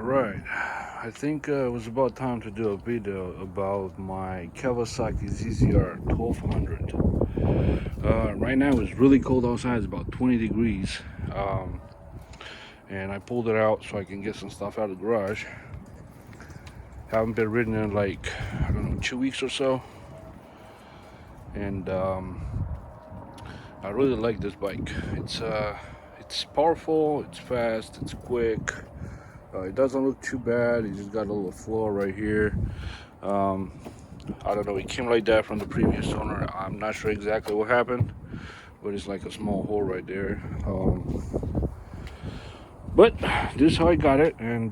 Alright, I think it was about time to do a video about my Kawasaki ZZR 1200. Right now it's really cold outside, it's about 20 degrees. And I pulled it out so I can get some stuff out of the garage. Haven't been ridden in like, I don't know, 2 weeks or so. And I really like this bike. It's powerful, it's fast, it's quick. It doesn't look too bad. It just got a little flaw right here. I don't know, it came like that from the previous owner. I'm not sure exactly what happened, but it's like a small hole right there. But this is how I got it, and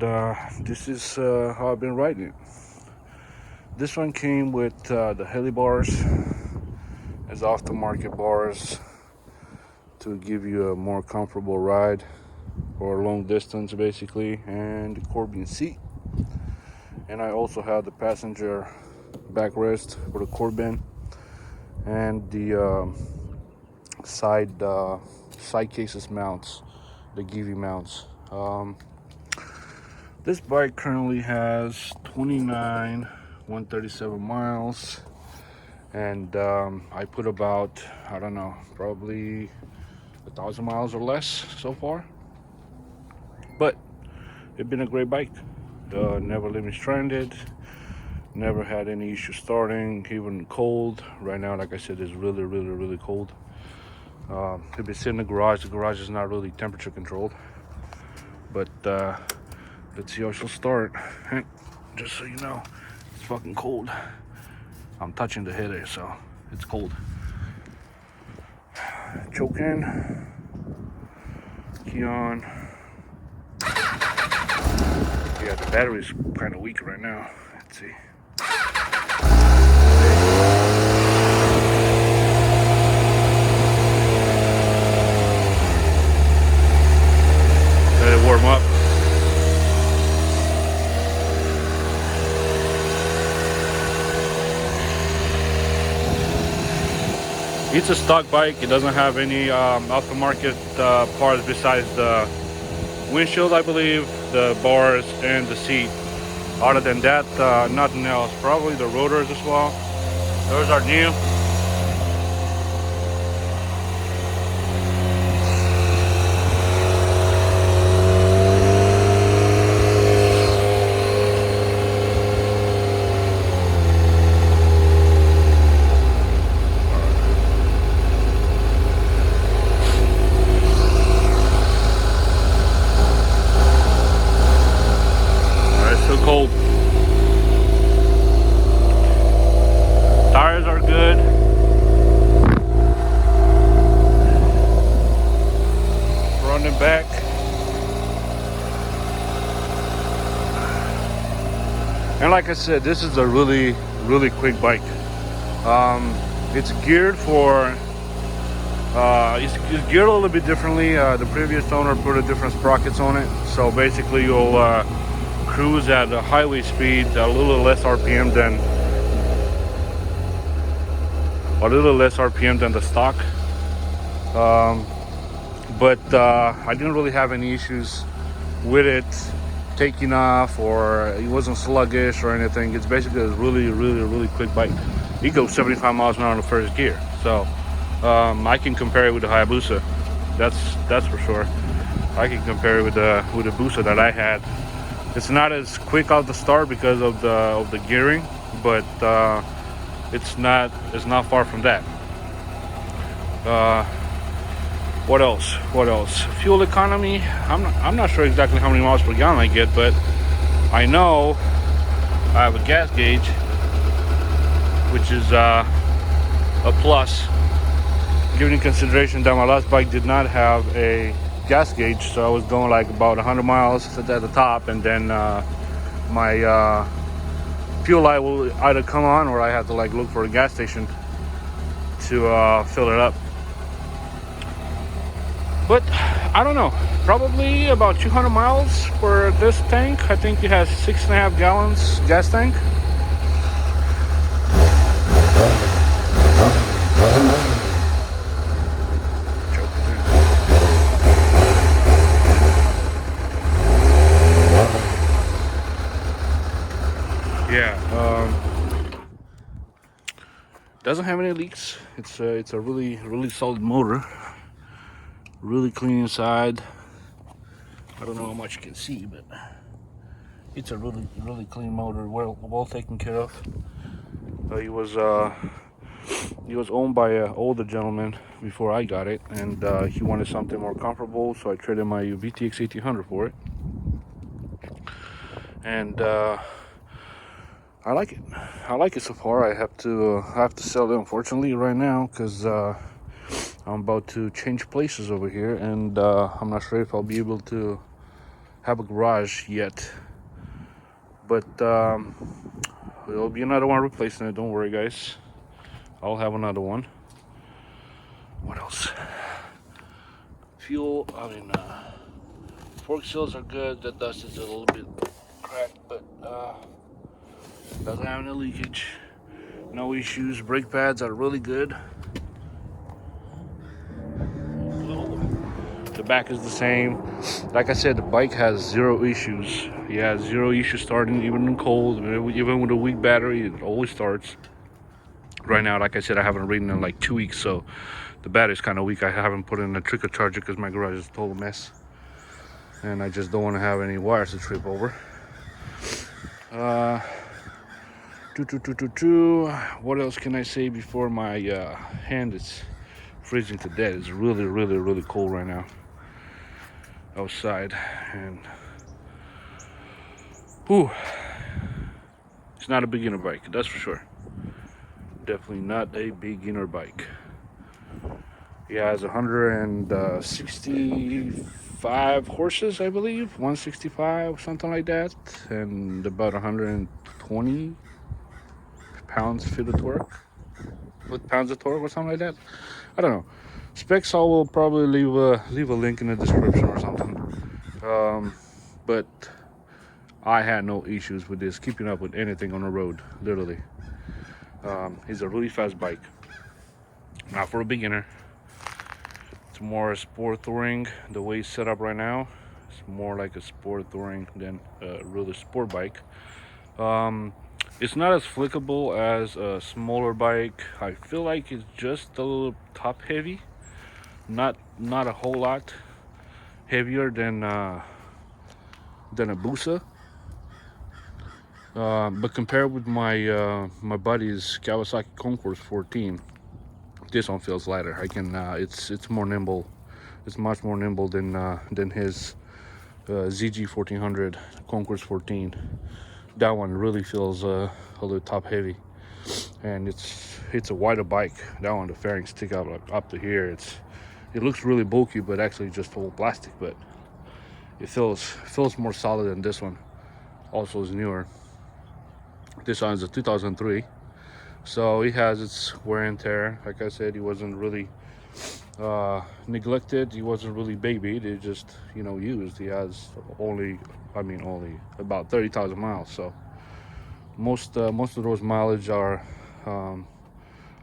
this is how I've been riding it. This one came with the heli bars as aftermarket bars to give you a more comfortable ride for a long distance, basically, and the Corbin seat. And I also have the passenger backrest for the Corbin and the side cases mounts, the give you mounts. This bike currently has 29,137 miles, and I put about, I don't know, probably 1,000 miles or less so far. But it's been a great bike. Never leave me stranded. Never had any issue starting, even cold. Right now, like I said, it's really cold. If it's in the garage is not really temperature controlled. But let's see how she'll start. And just so you know, it's fucking cold. I'm touching the header, so it's cold. Choke in. Key on. Yeah, the battery's kind of weak right now. Let's see. Let it warm up. It's a stock bike. It doesn't have any aftermarket parts besides the windshield, I believe, the bars, and the seat. Other than that, nothing else. Probably the rotors as well. Those are new. Cold. Tires are good. Front and back. And like I said, this is a really quick bike. It's geared for it's geared a little bit differently. The previous owner put a different sprockets on it, so basically you'll cruise at a highway speed a little less RPM than the stock. But I didn't really have any issues with it taking off, or it wasn't sluggish or anything. It's basically a really quick bike. It goes 75 miles an hour in the first gear, so I can compare it with the Hayabusa. That's for sure. I can compare it with the Busa that I had. It's not as quick out the start because of the gearing, but it's not far from that. What else? Fuel economy. I'm not sure exactly how many miles per gallon I get, but I know I have a gas gauge, which is a plus. Given in consideration that my last bike did not have a gas gauge, so I was going like about 100 miles at the top, and then my fuel light will either come on, or I have to like look for a gas station to fill it up. But I don't know, probably about 200 miles for this tank. I think it has 6.5 gallons gas tank. doesn't have any leaks. It's a really solid motor, really clean inside. I don't know how much you can see, but it's a really clean motor, well taken care of. He was owned by an older gentleman before I got it, and he wanted something more comfortable, so I traded my VTX 1800 for it. And I like it. I like it so far. I have to sell it, unfortunately, right now, because I'm about to change places over here, and I'm not sure if I'll be able to have a garage yet. But there'll be another one replacing it. Don't worry, guys. I'll have another one. What else? Fuel. I mean, fork seals are good. The dust is a little bit cracked, but doesn't have any leakage. No issues. Brake pads are really good. The back is the same. Like I said, the bike has zero issues. He has zero issues starting, even in cold, even with a weak battery. It always starts. Right now, like I said, I haven't ridden in like 2 weeks, so the battery's kind of weak. I haven't put in a trickle charger because my garage is a total mess, and I just don't want to have any wires to trip over. What else can I say before my hand is freezing to death? It's really cold right now outside, and whew, it's not a beginner bike, that's for sure. Definitely not a beginner bike. He has 165 horses, I believe, 165, something like that, and about 120 pounds-feet of torque, with pounds of torque or something like that. I don't know. Specs, I will probably leave a link in the description or something. But I had no issues with this, keeping up with anything on the road, literally. It's a really fast bike. Not for a beginner. It's more a sport touring. The way it's set up right now, it's more like a sport touring than a really sport bike. It's not as flickable as a smaller bike. I feel like it's just a little top heavy. Not a whole lot heavier than a Busa. But compared with my my buddy's Kawasaki Concours 14, this one feels lighter. I can it's more nimble. It's much more nimble than his ZG 1400 Concours 14. That one really feels a little top heavy, and it's a wider bike. That one, the fairings stick out like up to here. It looks really bulky, but actually just full plastic. But it feels more solid than this one. Also is newer. This one is a 2003, so it has its wear and tear. Like I said, he wasn't really neglected. He wasn't really babied. It just, used. He has only about 30,000 miles. So most of those mileage are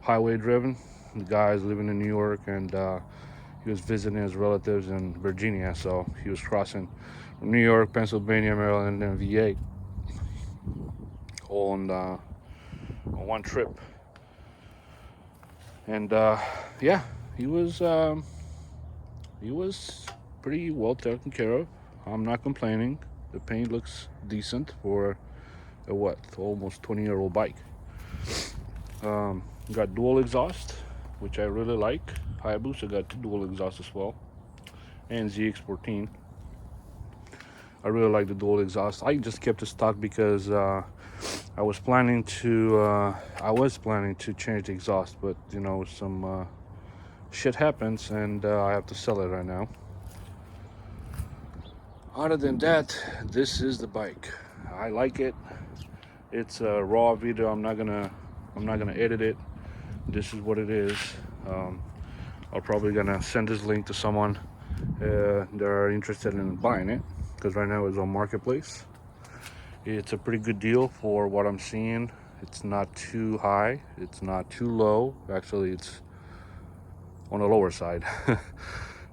highway driven. The guy's living in New York, and he was visiting his relatives in Virginia, so he was crossing from New York, Pennsylvania, Maryland, and VA all on one trip. And yeah, he was pretty well taken care of. I'm not complaining. The paint looks decent for a almost 20-year-old bike. Got dual exhaust, which I really like. Hayabusa got dual exhaust as well, and ZX14. I really like the dual exhaust. I just kept it stock because I was planning to change the exhaust, but some shit happens, and I have to sell it right now. Other than that, this is the bike. I like it. It's a raw video. I'm not gonna edit it. This is what it is. I'm probably gonna send this link to someone that are interested in buying it, because right now it's on Marketplace. It's a pretty good deal for what I'm seeing. It's not too high, it's not too low. Actually, it's on the lower side.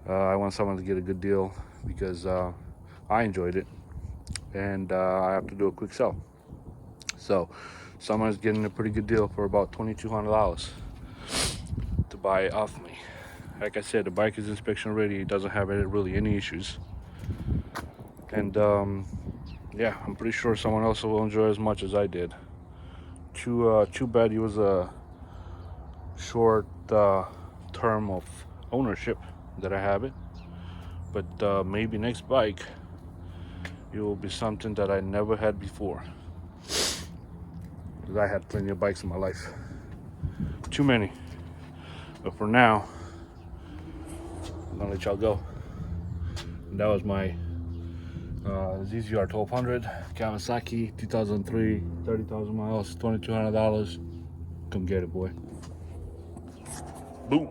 I want someone to get a good deal because I enjoyed it, and I have to do a quick sell. So someone's getting a pretty good deal for about $2,200. buy it off me. Like I said, the bike is inspection ready. It doesn't have really any issues. And yeah, I'm pretty sure someone else will enjoy as much as I did. Too bad it was a short term of ownership that I have it. But maybe next bike it will be something that I never had before. Because I had plenty of bikes in my life. Too many. But for now, I'm gonna let y'all go. And that was my ZZR 1200 Kawasaki 2003, 30,000 miles, $2,200. Come get it, boy. Boom.